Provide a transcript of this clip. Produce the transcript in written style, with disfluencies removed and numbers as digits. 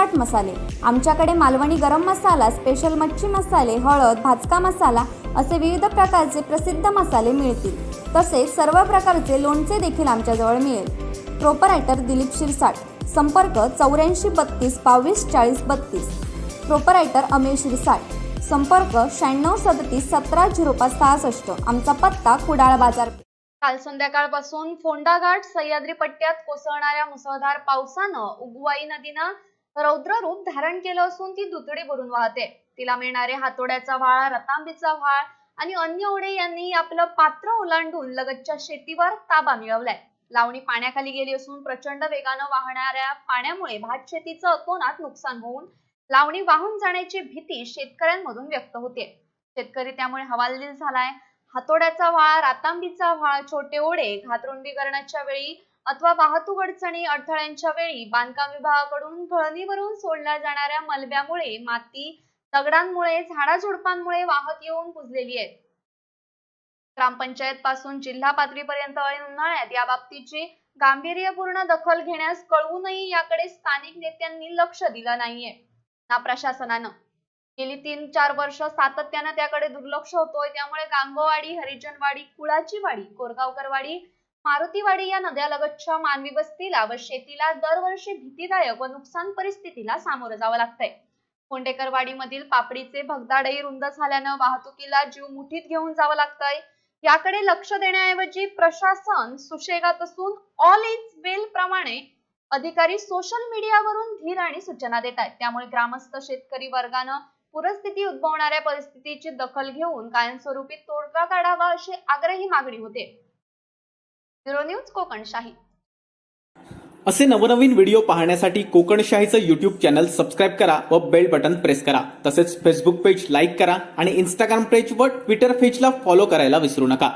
चाट मसाले। आमच्याकडे मालवणी गरम मसाला, स्पेशल मच्छी मसाले, हळद, भाजका मसाला असे विविध प्रकारचे प्रसिद्ध मसाले मिळतील। तसेच सर्व प्रकारचे लोणचे देखील आमच्याजवळ मिळेल। प्रोपरायटर दिलीप शिरसाट, संपर्क 84 32 22 40 32। प्रोपरायटर अमेश शिरसाट, संपर्क 96 37 17 05 66। आमचा पत्ता कुडाळ बाजार। काल संध्याकाळपासून फोंडाघाट सह्याद्री पट्ट्यात कोसळणाऱ्या मुसळधार पावसानं उगवाई नदीनं रौद्र रूप धारण केलं असून ती दुथडी भरून वाहते। तिला मिळणारे हातोड्याचा व्हाळ, रतांबीचा व्हाळ आणि अन्य ओढे यांनी आपलं पात्र ओलांडून लगतच्या शेतीवर ताबा मिळवलाय। लावणी पाण्याखाली गेली असून प्रचंड वेगानं वाहणाऱ्या पाण्यामुळे भात शेतीचं अतोनात नुकसान होऊन लावणी वाहून जाण्याची भीती शेतकऱ्यांमधून व्यक्त होते। शेतकरी त्यामुळे हवालदिल झालाय। हातोड्याचा व्हाळ, रातांबीचा व्हाळ, छोटे ओढे, घातरुंदीकरणाच्या वेळी अथवा वाहतूक अडचणी अडथळ्यांच्या वेळी बांधकाम विभागाकडून गळणीवरून सोडल्या जाणाऱ्या मलब्यामुळे, माती, दगडांमुळे, झाडाझुडपांमुळे वाहत येऊन पुजलेली आहेत। ग्रामपंचायत पासून जिल्हा पातळीपर्यंत उन्हाळ्यात या बाबतीची गांभीर्यपूर्ण दखल घेण्यास कळवूनही याकडे स्थानिक नेत्यांनी लक्ष दिलं नाहीये ना प्रशासनानं। गेली 3-4 वर्ष सातत्यानं त्याकडे दुर्लक्ष होतोय। त्यामुळे गांगोवाडी, हरिजनवाडी, कुळाचीवाडी, कोरगावकरवाडी, मारुतीवाडी या नद्यालगतच्या मानवी वस्तीला व शेतीला दरवर्षी भीतीदायक व नुकसान परिस्थितीला सामोरं जावं लागतंय। फोंडेकरवाडीमधील पापडीचे भगदाडही रुंद झाल्यानं वाहतुकीला जीव मुठीत घेऊन जावं लागतंय। याकडे लक्ष देण्याऐवजी प्रशासन सुशेगात असून ऑल इज वेल प्रमाणे अधिकारी सोशल मीडियावरून धीर आणि सूचना देत आहेत। त्यामुळे ग्रामस्थ शेतकरी वर्गानं पूरस्थिती उद्भवणाऱ्या परिस्थितीची दखल घेऊन कायमस्वरूपी तोडगा काढावा अशी आग्रही मागणी होते। Bureau news Kokanshahi. असे नवनवीन व्हिडिओ पाहण्यासाठी कोकणशाहीचं YouTube चॅनल सबस्क्राइब करा व बेल बटन प्रेस करा। तसेच फेसबुक पेज लाईक करा आणि इंस्टाग्राम पेज व ट्विटर पेजला फॉलो करायला विसरू नका।